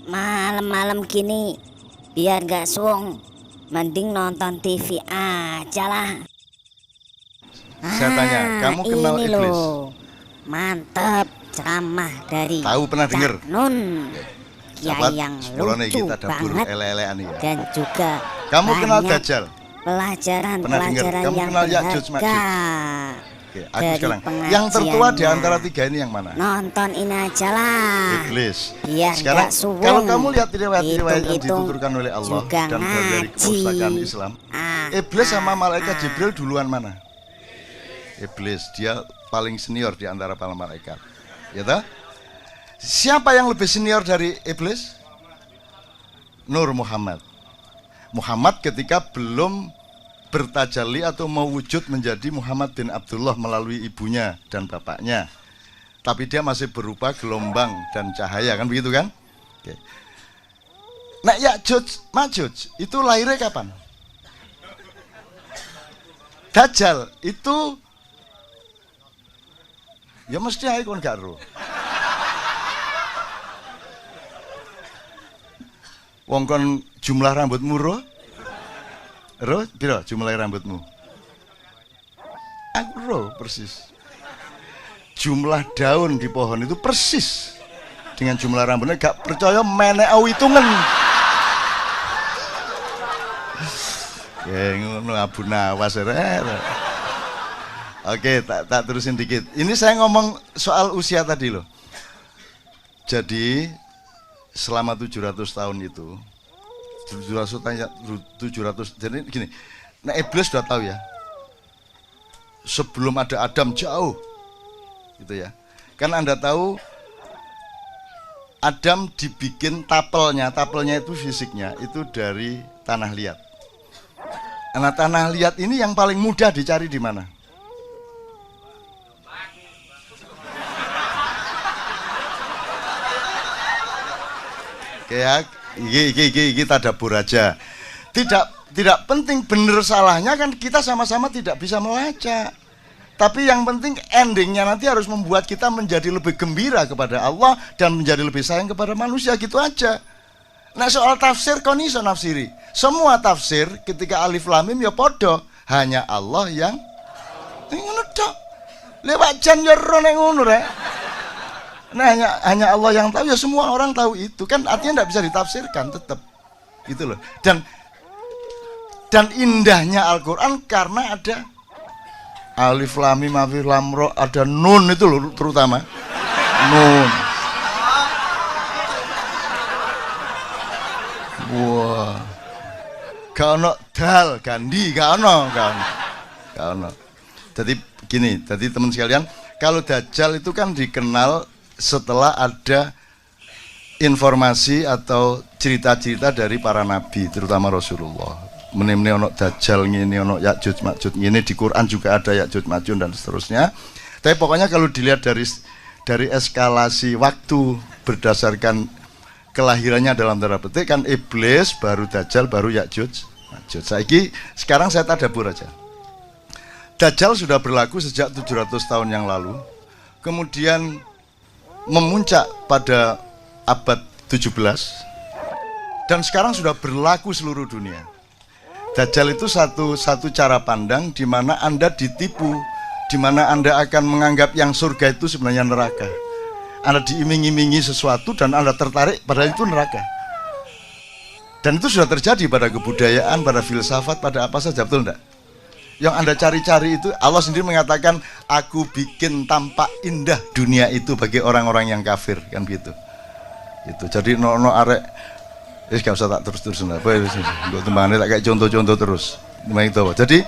Malam-malam gini biar gak suung, mending nonton TV aja lah. Saya tanya, kamu kenal ini iblis? loh, mantep ceramah dari Tahu, pernah denger? Cak Nun, Sahabat, Kiai yang sepuluhnya lucu kita dapur banget ele-elean ya. dan juga Kamu kenal banyak Dajjal? pelajaran-pelajaran Kamu yang kenal Ya'juj, berharga. Ma'juj? Oke, aku Dari sekarang. Yang tertua di pengajiannya. antara tiga ini yang mana? Nonton ini aja lah. Iblis. Biar Sekarang gak suwung. kalau kamu lihat riwayat-riwayat yang Hitung-hitung dituturkan oleh Allah juga dan dari ngaji. kepustakaan Islam, Iblis sama malaikat Jibril duluan mana? Iblis, dia paling senior di antara para malaikat. Ya toh? Siapa yang lebih senior dari Iblis? Nur Muhammad. Muhammad ketika belum bertajalli atau mewujud menjadi Muhammad bin Abdullah melalui ibunya dan bapaknya, tapi dia masih berupa gelombang dan cahaya, kan begitu kan? Oke. Nah, Ya'juj Ma'juj itu lahirnya kapan? Dajjal itu ya mesti ae kon gak ro. Wong kon jumlah rambutmu ro? Ro, piro jumlah rambutmu? Aku ro persis. Jumlah daun di pohon itu persis dengan jumlah rambutnya. Gak percaya menek au hitungan. Ya ngono Abu Nawas. Oke, tak terusin dikit. Ini saya ngomong soal usia tadi loh. Jadi selama 700 tahun itu 700 jadi gini. Nah, iblis sudah tahu ya. Sebelum ada Adam jauh. Gitu ya. Kan Anda tahu Adam dibikin tapelnya itu fisiknya itu dari tanah liat. Nah, tanah liat ini yang paling mudah dicari di mana? Kayak kita dapur aja. Tidak penting benar salahnya, kan kita sama-sama tidak bisa melacak. Tapi yang penting endingnya nanti harus membuat kita menjadi lebih gembira kepada Allah dan menjadi lebih sayang kepada manusia, gitu aja. Nah, soal tafsir kon iso nafsiri. Semua tafsir ketika alif lam mim ya podo, hanya Allah yang ngono tok. Lewat jan yo ro nek ngono rek. Nah, hanya Allah yang tahu, ya semua orang tahu itu. Kan artinya tidak bisa ditafsirkan tetap. Gitu loh. Dan indahnya Al-Qur'an karena ada alif lam mim alif lam ra, ada nun itu loh terutama. Nun. Wah. Gak ono dal, gandi, gak ono. Jadi gini, jadi teman sekalian, kalau Dajjal itu kan dikenal setelah ada informasi atau cerita-cerita dari para nabi, terutama Rasulullah. Menimni ono Dajjal ngene, ono Ya'juj Ma'juj ngene, di Quran juga ada Ya'juj Ma'juj dan seterusnya. Tapi pokoknya kalau dilihat dari eskalasi waktu berdasarkan kelahirannya dalam tanda petik, kan iblis, baru Dajjal, baru Ya'juj Ma'juj. Sekarang saya tadabur aja. Dajjal sudah berlaku sejak 700 tahun yang lalu. Kemudian memuncak pada abad 17 dan sekarang sudah berlaku seluruh dunia. Dajjal itu satu cara pandang di mana Anda ditipu, di mana Anda akan menganggap yang surga itu sebenarnya neraka. Anda diiming-imingi sesuatu dan Anda tertarik padahal itu neraka. Dan itu sudah terjadi pada kebudayaan, pada filsafat, pada apa saja, betul enggak? Yang Anda cari-cari itu, Allah sendiri mengatakan, aku bikin tampak indah dunia itu bagi orang-orang yang kafir, kan begitu. Itu. Jadi no arek, gak usah tak terus lah. Gue tembangannya tak kayak contoh-contoh terus. Jadi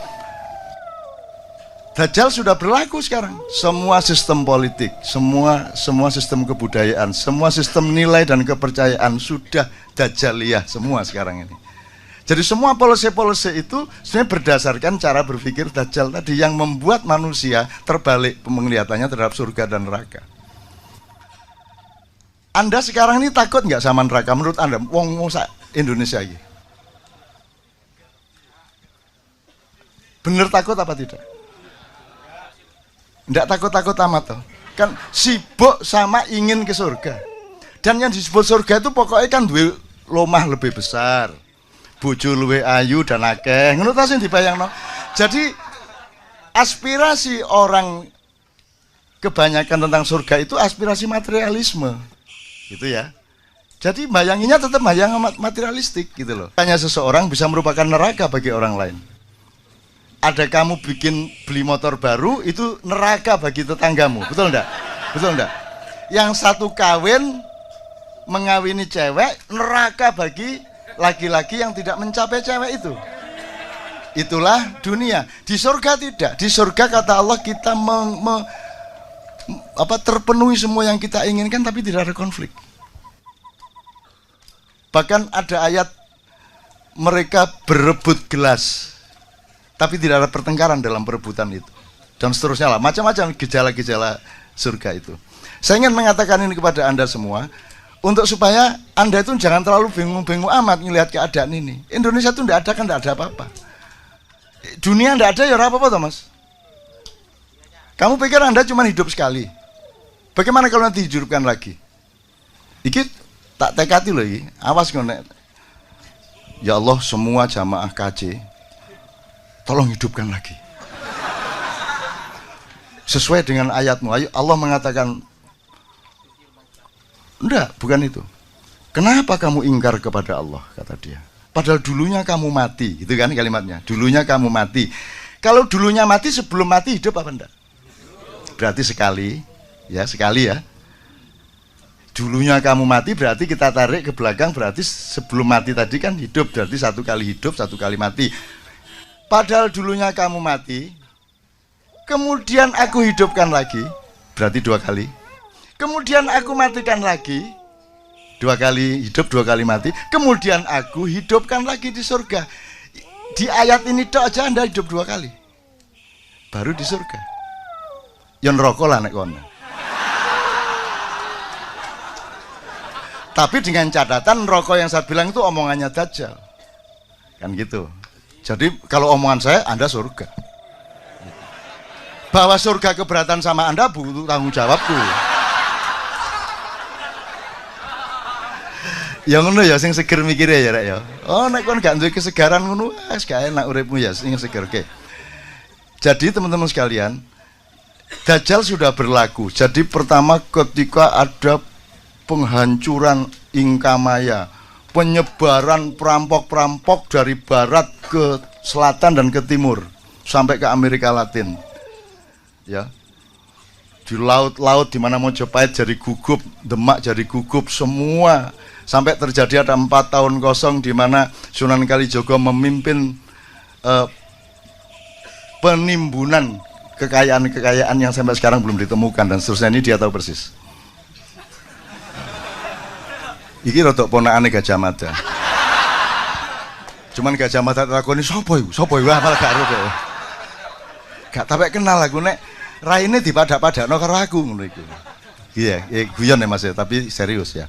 Dajjal sudah berlaku sekarang. Semua sistem politik, semua sistem kebudayaan, semua sistem nilai dan kepercayaan sudah Dajjaliyah semua sekarang ini. Jadi semua polisi-polisi itu sebenarnya berdasarkan cara berpikir Dajjal tadi yang membuat manusia terbalik penglihatannya terhadap surga dan neraka. Anda sekarang ini takut nggak sama neraka? Menurut Anda, wong Indonesia ini bener takut apa tidak? Nggak takut-takut amat toh. Kan sibuk sama ingin ke surga. Dan yang disebut surga itu pokoknya kan duwe lomah lebih besar, bojo luwih ayu dan akeh. Ngono ta sing dibayangno. Jadi aspirasi orang kebanyakan tentang surga itu aspirasi materialisme. Gitu ya. Jadi bayanginnya tetap bayang materialistik gitu loh. Hanya seseorang bisa merupakan neraka bagi orang lain. Ada kamu beli motor baru itu neraka bagi tetanggamu. Betul enggak? Betul enggak? Yang satu kawin mengawini cewek neraka bagi laki-laki yang tidak mencapai cewek itu. Itulah dunia. Di surga tidak. Di surga kata Allah kita terpenuhi semua yang kita inginkan tapi tidak ada konflik. Bahkan ada ayat mereka berebut gelas tapi tidak ada pertengkaran dalam perebutan itu. Dan seterusnya lah, macam-macam gejala-gejala surga itu. Saya ingin mengatakan ini kepada Anda semua untuk supaya Anda itu jangan terlalu bingung-bingung amat melihat keadaan ini. Indonesia itu tidak ada kan tidak ada apa-apa. Dunia tidak ada ya apa-apa toh Mas. Kamu pikir Anda cuma hidup sekali. Bagaimana kalau nanti dihidupkan lagi? Iki tak tekati loh iki. Awas ngono. Ya Allah semua jamaah KC tolong hidupkan lagi. Sesuai dengan ayatmu. Allah mengatakan enggak, bukan itu. Kenapa kamu ingkar kepada Allah, kata dia. Padahal dulunya kamu mati, gitu kan kalimatnya. Dulunya kamu mati. Kalau dulunya mati, sebelum mati hidup apa enggak? Berarti sekali ya. Dulunya kamu mati berarti kita tarik ke belakang, berarti sebelum mati tadi kan hidup, berarti satu kali hidup, satu kali mati. Padahal dulunya kamu mati, kemudian aku hidupkan lagi, berarti dua kali. Kemudian aku matikan lagi, dua kali hidup, dua kali mati. Kemudian aku hidupkan lagi di surga. Di ayat ini tok aja Anda hidup dua kali, baru di surga. Yang rokok lah nek kono. Tapi dengan catatan rokok yang saya bilang itu omongannya Dajjal, kan gitu. Jadi kalau omongan saya Anda surga. Bahwa surga keberatan sama Anda butuh tanggung jawabku. Ya ngono ya sing seger mikire ya rek ya. Oh nek kon gak duwe kesegaran ngono wis gak enak uripmu ya sing seger. Oke. Jadi teman-teman sekalian, Dajjal sudah berlaku. Jadi pertama ketika ada penghancuran Inkamaya, penyebaran perampok-perampok dari barat ke selatan dan ke timur sampai ke Amerika Latin. Ya. Di laut-laut di mana Mojopahit jadi gugup, Demak jadi gugup, semua sampai terjadi ada 4 tahun kosong di mana Sunan Kalijogo memimpin penimbunan kekayaan-kekayaan yang sampai sekarang belum ditemukan dan seterusnya. Ini dia tahu persis. Iki rodok ponakane Gajah Mada. Cuman Gajah Mada takoni sapa iku? Sapa iku? Malah gak ero. Gak sampe kenal aku nek raine dipadak-padakno karo aku ngono iku. Iya, guyon ya Mas ya, tapi serius ya.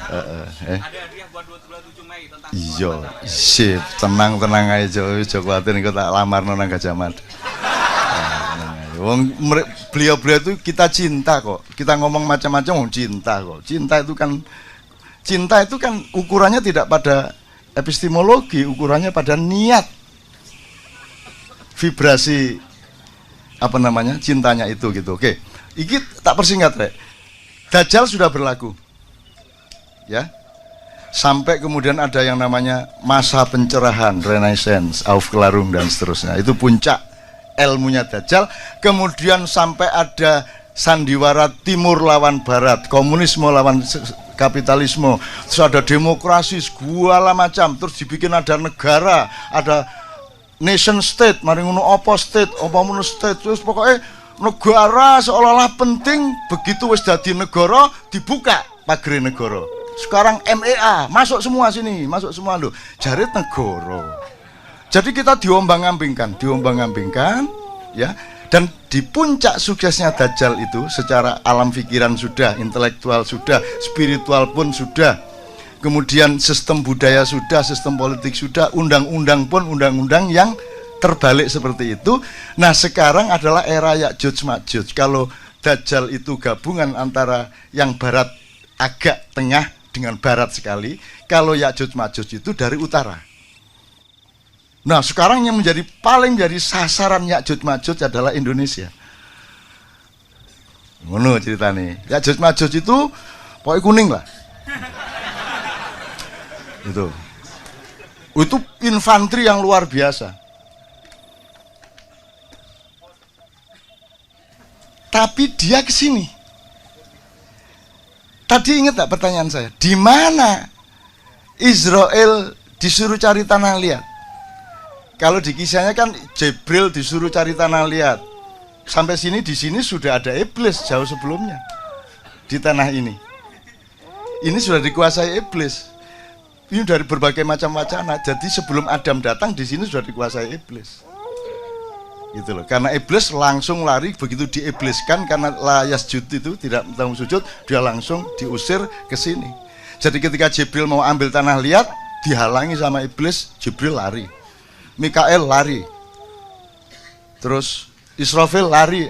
Ada hadiah buat 27 Mei tentang iya, sip, tenang aja, aja kuatir engko tak lamarno nang Gajah Mada. Wong beliau-beliau itu kita cinta kok. Kita ngomong macam-macam cinta kok. Cinta itu kan ukurannya tidak pada epistemologi, ukurannya pada niat. Vibrasi apa namanya? Cintanya itu gitu. Oke. Iki tak persingkat, Rek. Dajjal sudah berlaku. Ya. Sampai kemudian ada yang namanya masa pencerahan, Renaissance, Aufklärung dan seterusnya. Itu puncak ilmunya Dajjal. Kemudian sampai ada sandiwara timur lawan barat, komunisme lawan kapitalisme, terus ada demokrasi segala macam, terus dibikin ada negara, ada nation state, mari ngono apa state, apa ngono state, terus pokoknya negara seolah-olah penting. Begitu wis dadi negara dibuka pagere negara. Sekarang MEA masuk semua sini, masuk semua lho, jarit negara. Jadi kita diombang-ambingkan, ya. Dan di puncak suksesnya Dajjal itu secara alam pikiran sudah, intelektual sudah, spiritual pun sudah. Kemudian sistem budaya sudah, sistem politik sudah, undang-undang pun undang-undang yang terbalik seperti itu. Nah, sekarang adalah era Ya'juj Ma'juj. Kalau Dajjal itu gabungan antara yang barat agak tengah dengan barat sekali. Kalau Ya'juj Ma'juj itu dari utara. Nah sekarang yang paling menjadi sasaran Ya'juj Ma'juj adalah Indonesia. Ngono ceritanya. Ya'juj Ma'juj itu pokoknya kuning lah. Itu infanteri yang luar biasa. Tapi dia ke sini. Tadi ingat tak pertanyaan saya? Di mana Israel disuruh cari tanah liat? Kalau di kisahnya kan Jibril disuruh cari tanah liat. Sampai sini, di sini sudah ada iblis jauh sebelumnya. Di tanah ini. Ini sudah dikuasai iblis. Ini dari berbagai macam wacana. Jadi sebelum Adam datang, di sini sudah dikuasai iblis. Gitu loh. Karena iblis langsung lari, begitu diibliskan karena la yasjud itu tidak mau sujud, dia langsung diusir ke sini. Jadi ketika Jibril mau ambil tanah liat, dihalangi sama iblis, Jibril lari. Mikael lari. Terus Israfil lari,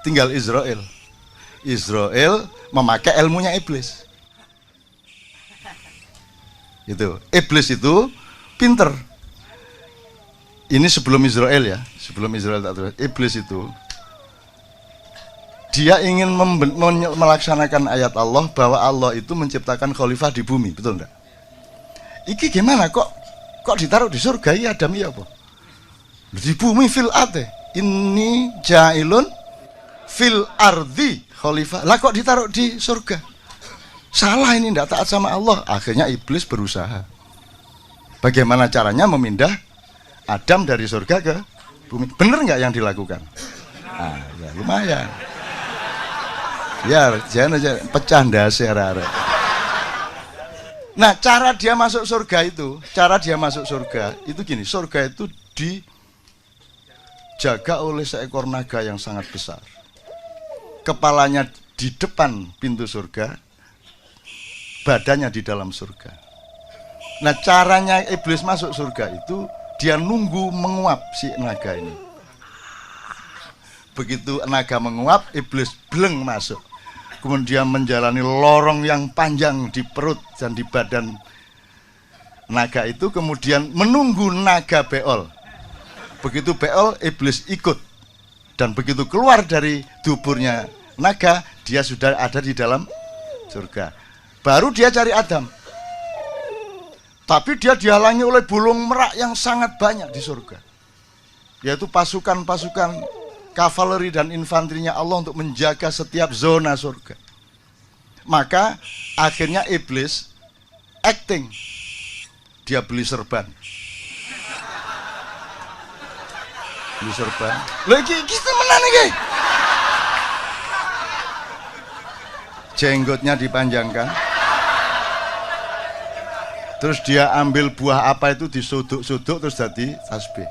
tinggal Israel. Israel memakai ilmunya iblis. Gitu. Iblis itu pinter. Ini sebelum Israel ya, sebelum Israel tak terus. Iblis itu dia ingin melaksanakan ayat Allah bahwa Allah itu menciptakan khalifah di bumi, betul enggak? Iki gimana kok ditaruh di surga ya Adam ya apa? Di bumi fil ardi. Ini jailun fil ardi khalifah. Lah kok ditaruh di surga? Salah ini, enggak taat sama Allah. Akhirnya iblis berusaha. Bagaimana caranya memindah Adam dari surga ke bumi? Bener nggak yang dilakukan? Ya lumayan. Ya jangan aja pecah dasar. Nah cara dia masuk surga itu gini. Surga itu dijaga oleh seekor naga yang sangat besar. Kepalanya di depan pintu surga, badannya di dalam surga. Nah caranya iblis masuk surga itu dia nunggu menguap si naga ini. Begitu naga menguap, iblis bleng masuk. Kemudian menjalani lorong yang panjang di perut dan di badan naga itu. Kemudian menunggu naga beol. Begitu beol, iblis ikut. Dan begitu keluar dari duburnya naga, dia sudah ada di dalam surga. Baru dia cari Adam. Tapi dia dihalangi oleh burung merak yang sangat banyak di surga. Yaitu pasukan-pasukan kavaleri dan infanterinya Allah untuk menjaga setiap zona surga. Maka akhirnya iblis acting. Dia beli serban. Beli serban. Loh iki temenan iki. Jenggotnya dipanjangkan. Terus dia ambil buah apa itu disuduk-suduk terus jadi tasbih.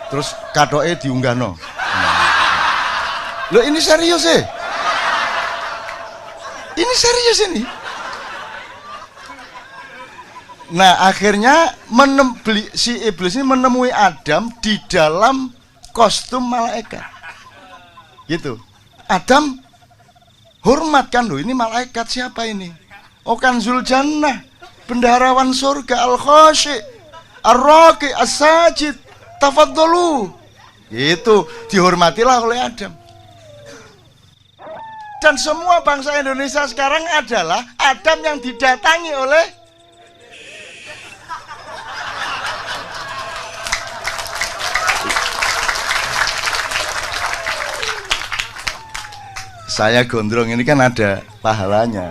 Terus katoke diunggahno. Loh ini serius sih. Ini serius ini. Nah akhirnya si iblis ini menemui Adam di dalam kostum malaikat. Gitu. Adam hormat kan, loh ini malaikat siapa ini? Oh Kanzul Jannah, bendaharawan surga, al-khashi, ar-raqi, as-sajid, tafadhalu. Itu dihormatilah oleh Adam. Dan semua bangsa Indonesia sekarang adalah Adam yang didatangi oleh saya gondrong ini kan ada pahalanya.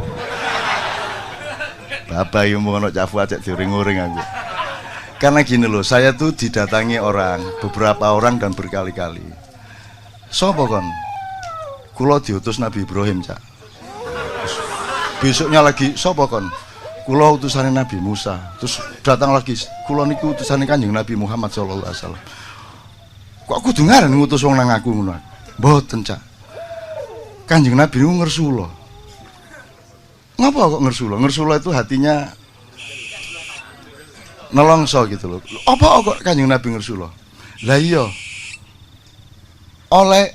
Bapak yang mau ngono cafu aja diuring-uring aku. Karena gini loh, saya tuh didatangi orang, beberapa orang dan berkali-kali. Sopo kon? Kulo diutus Nabi Ibrahim, Cak. Besoknya lagi, sopo kon? Kulo utusannya Nabi Musa. Terus datang lagi, kulo niku utusannya Kanjeng Nabi Muhammad sallallahu alaihi wasallam. Kok aku dengar ngutus wong nang aku ngono. Mboten, Cak. Kanjeng Nabi niku ngersula. Ngapa kok ngersula? Ngersula itu hatinya nelongso gitu loh. Apa kok Kanjeng Nabi ngersula? Lah iya. Oleh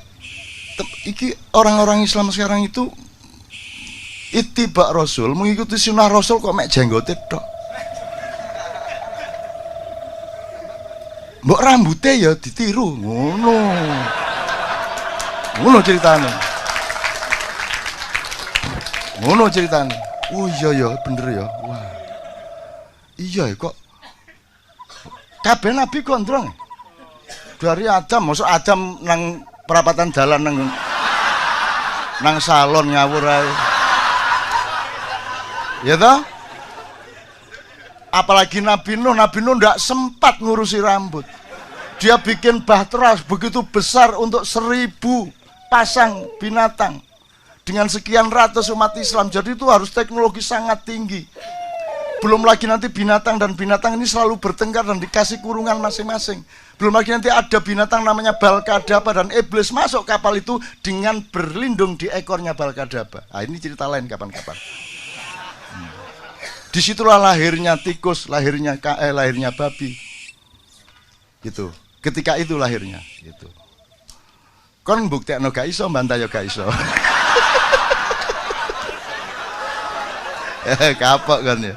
Iki orang-orang Islam sekarang itu ittiba Rasul, mengikuti sunnah Rasul kok mek jenggote tok. Mbok rambutnya ya ditiru, ngono. Ngono ceritane. Ngono ceritane. Oh iya ya, bener ya. Wah. Iya ya kok. Kabeh nabi gondrong. Dari Adam, masuk Adam nang perapatan dalan nang salon ngawur ae. Ya toh? Apalagi Nabi Nuh ndak sempat ngurusi rambut. Dia bikin bahtera begitu besar untuk 1000 pasang binatang dengan sekian ratus umat Islam. Jadi itu harus teknologi sangat tinggi. Belum lagi nanti binatang dan binatang ini selalu bertengkar dan dikasih kurungan masing-masing. Belum lagi nanti ada binatang namanya Balkadaba dan iblis masuk kapal itu dengan berlindung di ekornya Balkadaba. Nah, ini cerita lain kapan-kapan. Disitulah lahirnya tikus, lahirnya babi. Gitu. Ketika itu lahirnya. Gitu. Kon buktekno gak iso, mbantah ya gak iso. Kapok kan ya.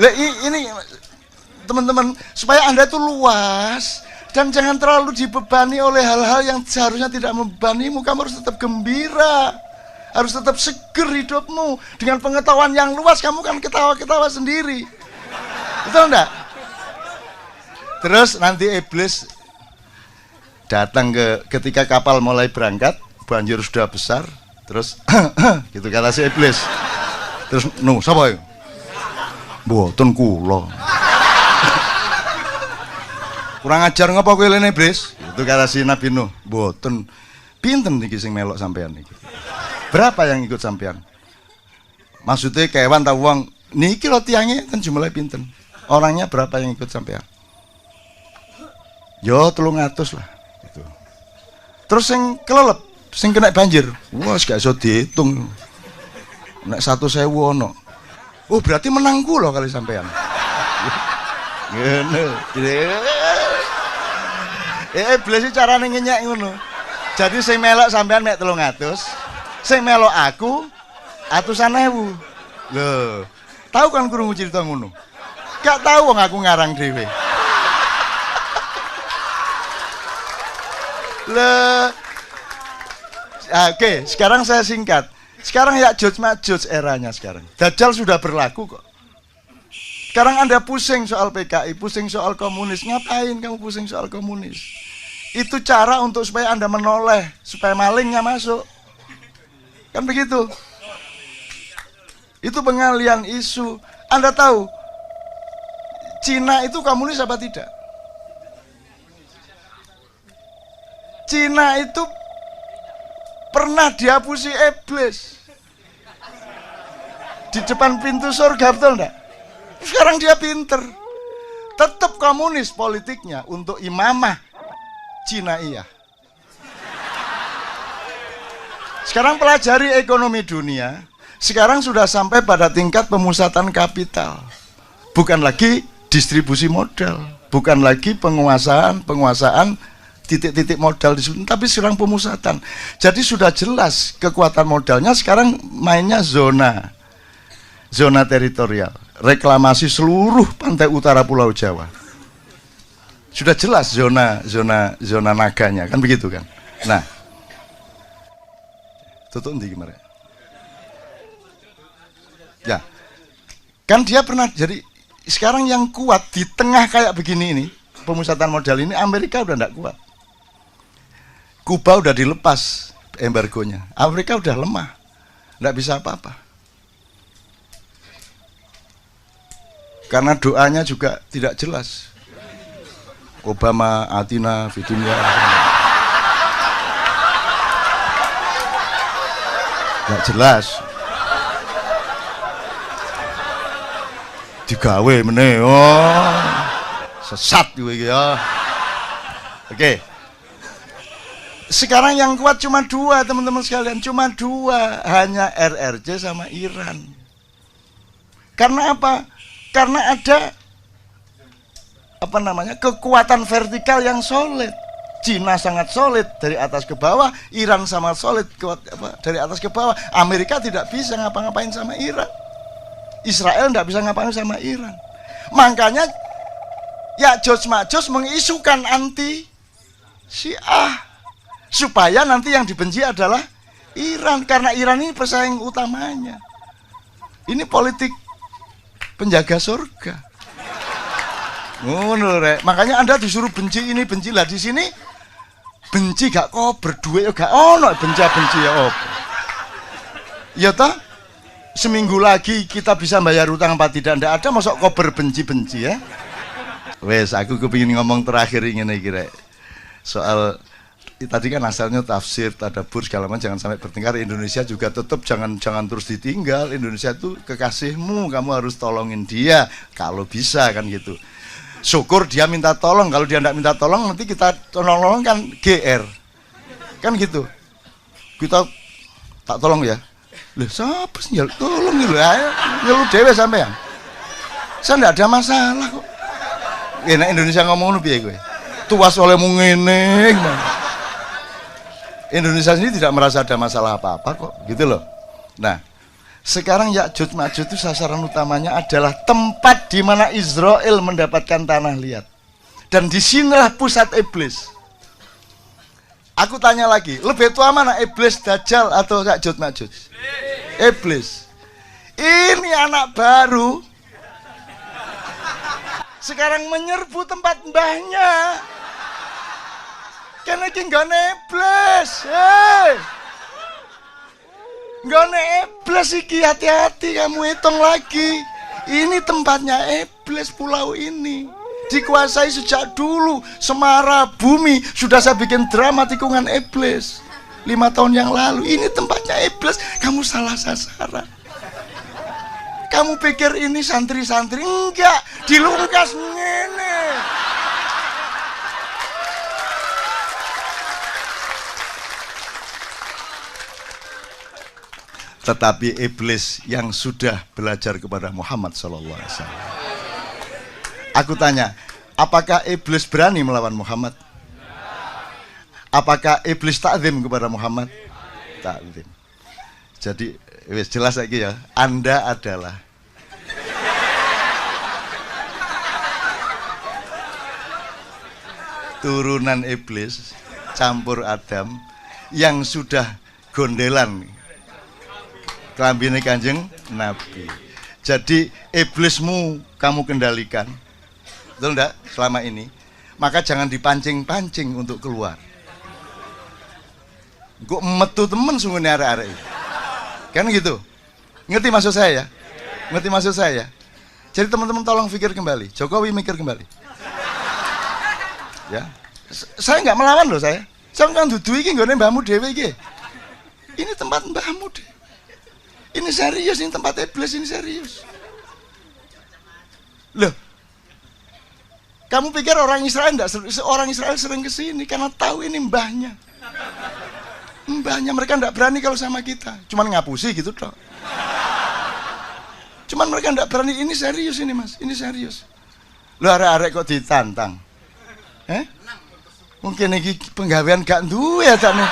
Ini teman-teman, supaya Anda itu luas dan jangan terlalu dibebani oleh hal-hal yang seharusnya tidak membebanimu. Kamu harus tetap gembira, harus tetap seger hidupmu. Dengan pengetahuan yang luas kamu kan ketawa-ketawa sendiri, betul enggak? Terus nanti iblis datang ketika kapal mulai berangkat, banjir sudah besar, terus gitu kata si iblis. Terus sapa ya? Mboten kula. Kurang ajar ngapa kowe lene iblis? Itu kata si Nabi Nuh. Mboten. Pinten niki sing melok sampean niki? Berapa yang ikut sampean? Maksudnya kewan ta wong niki lho tiange kan jumlahe pinten? Orangnya berapa yang ikut sampean? Yo 300 lah gitu. Terus sing kelelep, sing kena banjir. Wah, gak iso diitung. Nek 1.000 ono. Oh, berarti menang kula kali sampean. Ngene. Iblis carane ngenyek ngono. Jadi sing melok sampean mek 300, sing melok aku 100.000. Lho, tahu kan krungu cerita ngono? Gak tahu wong aku ngarang dhewe. Oke, sekarang saya singkat. Sekarang Ya'juj Ma'juj eranya sekarang. Dajjal sudah berlaku kok. Sekarang Anda pusing soal PKI, pusing soal komunis. Ngapain kamu pusing soal komunis? Itu cara untuk supaya Anda menoleh, supaya malingnya masuk. Kan begitu. Itu pengalian isu. Anda tahu Cina itu komunis apa tidak? Cina itu pernah dihapusi iblis di depan pintu surga, betul enggak? Sekarang dia pinter, tetap komunis politiknya untuk imamah Cina iya. Sekarang pelajari ekonomi dunia, sekarang sudah sampai pada tingkat pemusatan kapital, bukan lagi distribusi modal, bukan lagi penguasaan titik-titik modal di sini, tapi sekarang pemusatan. Jadi sudah jelas kekuatan modalnya sekarang mainnya zona teritorial, reklamasi seluruh pantai utara Pulau Jawa. Sudah jelas zona naganya, kan begitu kan? Nah, tutup ndi gimana? Ya, kan dia pernah jadi. Sekarang yang kuat di tengah kayak begini ini, pemusatan modal ini, Amerika udah enggak kuat. Kuba udah dilepas embargonya, Afrika udah lemah, nggak bisa apa-apa. Karena doanya juga tidak jelas. Obama, Atina, Vidunia, nggak jelas. Digawe meneh, sesat gue ya. Oke. Sekarang yang kuat cuma 2, teman-teman sekalian, cuma 2, hanya RRC sama Iran. Karena apa? Karena ada kekuatan vertikal yang solid. Cina sangat solid dari atas ke bawah, Iran sangat solid dari atas ke bawah. Amerika tidak bisa ngapa-ngapain sama Iran, Israel tidak bisa ngapain sama Iran. Makanya Ya'juj Ma'juj mengisukan anti Syiah supaya nanti yang dibenci adalah Iran, karena Iran ini pesaing utamanya. Ini politik penjaga surga. Makanya Anda disuruh benci ini, benci lah. Di sini benci gak kok berdua gak ono benci ya op. Ya toh, seminggu lagi kita bisa bayar utang apa tidak? Ndak ada masuk kober benci-benci ya. Wes, aku kepingin ngomong terakhir ingin kira soal tadi kan asalnya tafsir, tadabbur segala macam, jangan sampai bertengkar. Indonesia juga tetap jangan terus ditinggal. Indonesia itu kekasihmu, kamu harus tolongin dia kalau bisa kan gitu. Syukur dia minta tolong, kalau dia tidak minta tolong nanti kita tolong kan GR kan gitu. Kita tak tolong ya. Loh, siapa sih nyeluk tolong gitu ya? Nyeluk dewe sampean. Saya tidak ada masalah kok. Enak Indonesia ngomong lu piye kowe? Tuas olehmu ngene. Indonesia sendiri tidak merasa ada masalah apa-apa kok, gitu loh. Nah, sekarang Ya'juj Ma'juj itu sasaran utamanya adalah tempat di mana Israel mendapatkan tanah liat. Dan disinilah pusat iblis. Aku tanya lagi, lebih tua mana, iblis, Dajjal, atau Ya'juj Ma'juj? Iblis. Ini anak baru sekarang menyerbu tempat mbahnya. Karena iki nggone iblis. Nggone iblis iki, hati-hati kamu hitung lagi. Ini tempatnya iblis, pulau ini. Dikuasai sejak dulu. Semara bumi sudah saya bikin drama tikungan iblis 5 tahun yang lalu. Ini tempatnya iblis. Kamu salah sasaran. Kamu pikir ini santri-santri? Enggak, dilungkas ngene. Tetapi iblis yang sudah belajar kepada Muhammad SAW. Aku tanya, apakah iblis berani melawan Muhammad? Apakah iblis takzim kepada Muhammad? Takzim. Jadi wis jelas lagi ya, Anda adalah turunan iblis campur Adam yang sudah gondelan kelambine Kanjeng Nabi. Jadi iblismu kamu kendalikan, betul enggak, selama ini. Maka jangan dipancing-pancing untuk keluar. Kok metu temen sungguh arek-arek. Kan gitu. Ngerti maksud saya ya? Ngerti maksud saya ya? Jadi teman-teman tolong pikir kembali. Jokowi mikir kembali. Ya. Saya nggak melawan loh saya. Saya kan dudu iki nggone mbahmu dhewe iki. Ini tempat mbahmu deh. Ini serius, ini tempat iblis, ini serius. Loh. Kamu pikir orang Israel enggak? Orang Israel sering ke sini karena tahu ini mbahnya. Mbahnya, mereka enggak berani kalau sama kita. Cuman ngapusi gitu toh. Cuman mereka enggak berani. Ini serius ini mas, ini serius. Loh, arek-arek kok ditantang? Mungkin ini penggawean gak duwe ya tak nih.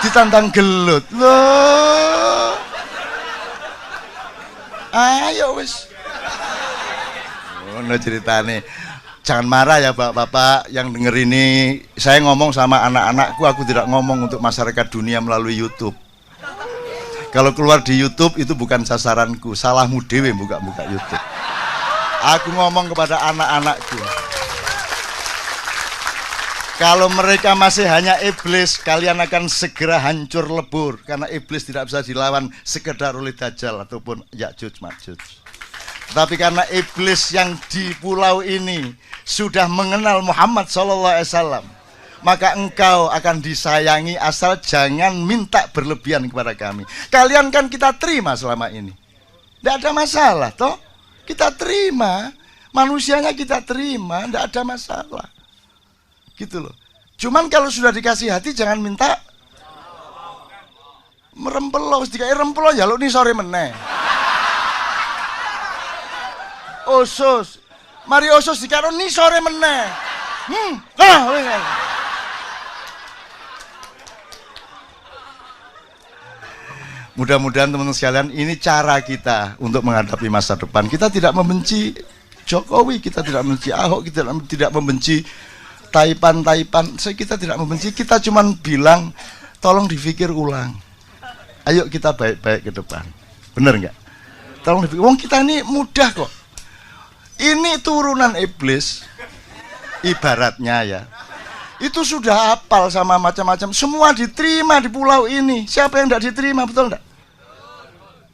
Ditantang gelut. Loh. Ayo wis. Ono ceritane. Jangan marah ya bapak-bapak yang denger ini. Saya ngomong sama anak-anakku, aku tidak ngomong untuk masyarakat dunia melalui YouTube. Kalau keluar di YouTube itu bukan sasaranku. Salahmu dewe buka-buka YouTube. Aku ngomong kepada anak-anakku. Kalau mereka masih hanya iblis, kalian akan segera hancur lebur. Karena iblis tidak bisa dilawan sekedar oleh Dajjal ataupun Ya'juj Ma'juj. Tapi karena iblis yang di pulau ini sudah mengenal Muhammad SAW, maka engkau akan disayangi asal jangan minta berlebihan kepada kami. Kalian kan kita terima selama ini. Tidak ada masalah toh. Kita terima. Manusianya kita terima. Tidak ada masalah. Gitu loh. Cuman kalau sudah dikasih hati jangan minta merempelo. Dikai rempelo ya lo nih sore meneh. Osus, mari osus dikaro ni sore meneh. Mudah-mudahan teman-teman sekalian, ini cara kita untuk menghadapi masa depan. Kita tidak membenci Jokowi, kita tidak membenci Ahok, kita tidak membenci Taipan. Kita tidak membenci, kita cuma bilang tolong dipikir ulang. Ayo kita baik-baik ke depan. Bener nggak? Tolong dipikir. Wong kita ini mudah kok. Ini turunan iblis, ibaratnya ya. Itu sudah hafal sama macam-macam. Semua diterima di pulau ini. Siapa yang tidak diterima, betul enggak?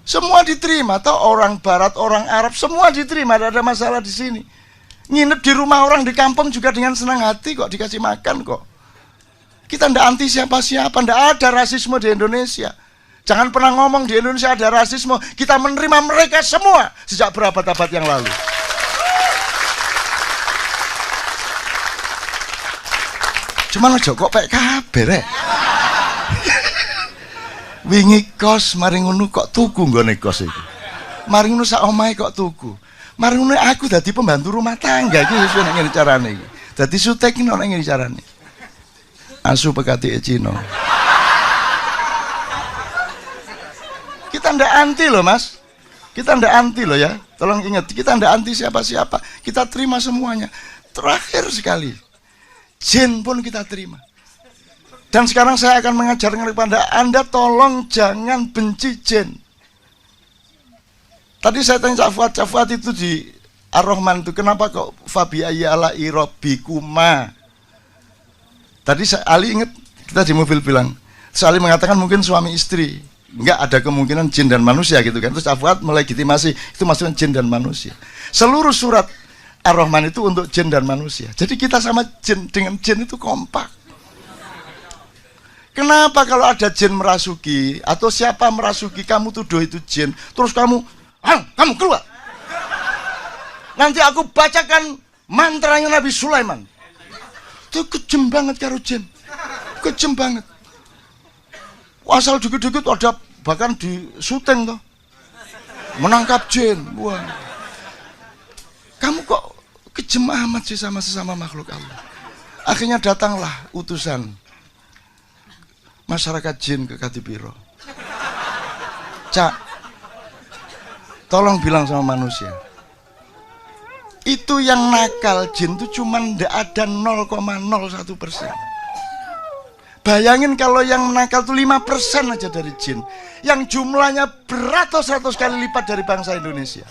Semua diterima. Atau orang Barat, orang Arab, semua diterima. Tidak ada masalah di sini. Nginep di rumah orang di kampung juga dengan senang hati kok, dikasih makan kok. Kita tidak anti siapa-siapa. Tidak ada rasisme di Indonesia. Jangan pernah ngomong di Indonesia ada rasisme. Kita menerima mereka semua sejak berabad-abad yang lalu. Cuman aja kok pek kabeh rek. Wingi kos mari ngono kok tuku nggone kos iki. Mari ngono sak omahe kok tuku. Mari ngono aku dadi pembantu rumah tangga iki wis nek ngene carane iki. Dadi sutek iki nek ngene carane. Asu pekati Cina. Kita ndak anti loh Mas. Kita ndak anti loh ya. Tolong ingat, kita ndak anti siapa-siapa. Kita terima semuanya. Terakhir sekali, jin pun kita terima. Dan sekarang saya akan mengajarkan kepada Anda, tolong jangan benci jin. Tadi saya tanya Cak Fuad itu di Ar-Rahman itu, kenapa kok Fabi ayyala irobikuma? Tadi Ali ingat, kita di mobil bilang, Ali mengatakan mungkin suami istri. Enggak, ada kemungkinan jin dan manusia gitu kan. Terus Cak Fuad melegitimasi, itu maksudnya jin dan manusia. Seluruh surat Ar-Rahman itu untuk jin dan manusia. Jadi kita sama jin, dengan jin itu kompak. Kenapa kalau ada jin merasuki atau siapa merasuki kamu tuduh itu jin, terus kamu keluar. Nanti aku bacakan mantranya Nabi Sulaiman. Itu kejem banget karo jin. Kejem banget. Asal dikit-dikit ada bahkan di syuting tuh. Menangkap jin. Wah. Kamu kok kejem amat sih sama sesama makhluk Allah. Akhirnya datanglah utusan masyarakat jin ke Katipiro. Cak, tolong bilang sama manusia, itu yang nakal jin itu cuma ndak ada 0,01%. Bayangin kalau yang nakal itu 5% aja dari jin, yang jumlahnya beratus-ratus kali lipat dari bangsa Indonesia.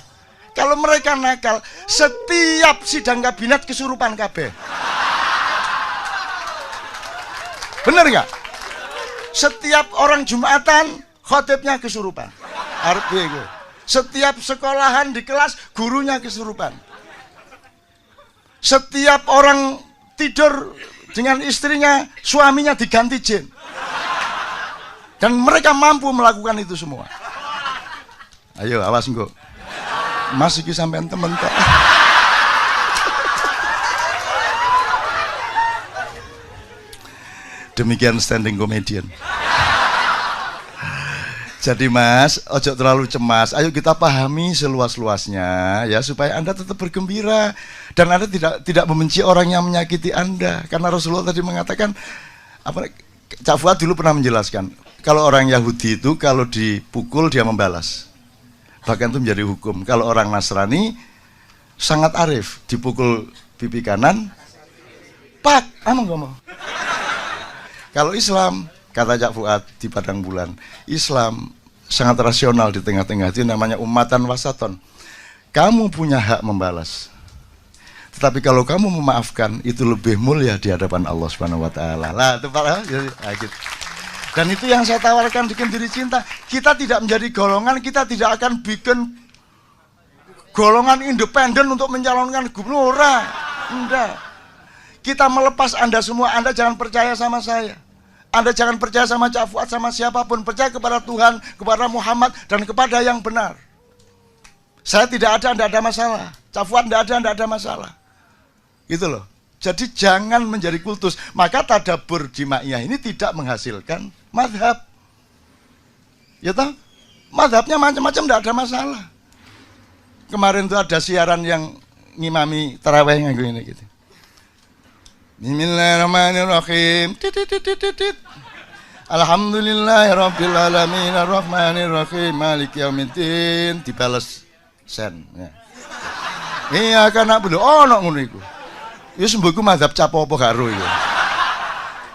Kalau mereka nakal, setiap sidang kabinet kesurupan kabeh. Bener nggak? Setiap orang Jumatan, khotibnya kesurupan. Arep piye kowe? Setiap sekolahan di kelas, gurunya kesurupan. Setiap orang tidur dengan istrinya, suaminya diganti jin. Dan mereka mampu melakukan itu semua. Ayo, awas engko. Mas iki sampean temen kok. Demikian standing comedian. Jadi Mas, ojo terlalu cemas. Ayo kita pahami seluas-luasnya ya, supaya Anda tetap bergembira dan Anda tidak membenci orang yang menyakiti Anda. Karena Rasulullah tadi mengatakan, Cak Fuad dulu pernah menjelaskan, kalau orang Yahudi itu kalau dipukul dia membalas. Bahkan itu menjadi hukum. Kalau orang Nasrani sangat arif, dipukul pipi kanan, pak, ngomong. Kalau Islam, kata Cak Fuad di Padang Bulan, Islam sangat rasional di tengah-tengah, itu namanya ummatan wasaton. Kamu punya hak membalas, tetapi kalau kamu memaafkan, itu lebih mulia di hadapan Allah Subhanahu wa taala. Lah, itu Pak. Gitu. Dan itu yang saya tawarkan di Kendiri Cinta. Kita tidak menjadi golongan, kita tidak akan bikin golongan independen untuk mencalonkan gubernur. Enggak. Kita melepas Anda semua, Anda jangan percaya sama saya. Anda jangan percaya sama Cak Fuad, sama siapapun. Percaya kepada Tuhan, kepada Muhammad, dan kepada yang benar. Saya tidak ada masalah. Cak Fuad tidak ada masalah. Gitu loh. Jadi jangan menjadi kultus. Maka tadabbur jimaiyah ini tidak menghasilkan madhab. Ya toh? Madhabnya macam-macam, tidak ada masalah. Kemarin tuh ada siaran yang ngimami tarawih yang ini gitu. Bismillahirrahmanirrahim. Alhamdulillahirabbil alamin arrahmanir rahim maliki yaumiddin dibales sen ya. Iya kan nak bener ono ngono iku. Ya sembuhku mazhab capo apa karo ya.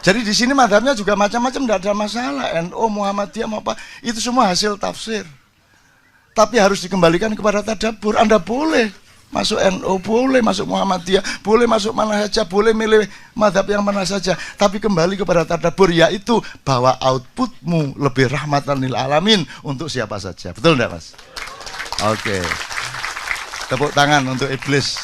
Jadi di sini mazhabnya juga macam-macam, tidak ada masalah. NU, Muhammadiyah, apa itu semua hasil tafsir. Tapi harus dikembalikan kepada tadabbur. Anda boleh masuk NU, boleh masuk Muhammadiyah, boleh masuk mana saja, boleh milih mazhab yang mana saja. Tapi kembali kepada tadabbur, yaitu bahwa outputmu lebih rahmatan lil alamin untuk siapa saja. Betul enggak, Mas? Oke. Tepuk tangan untuk iblis.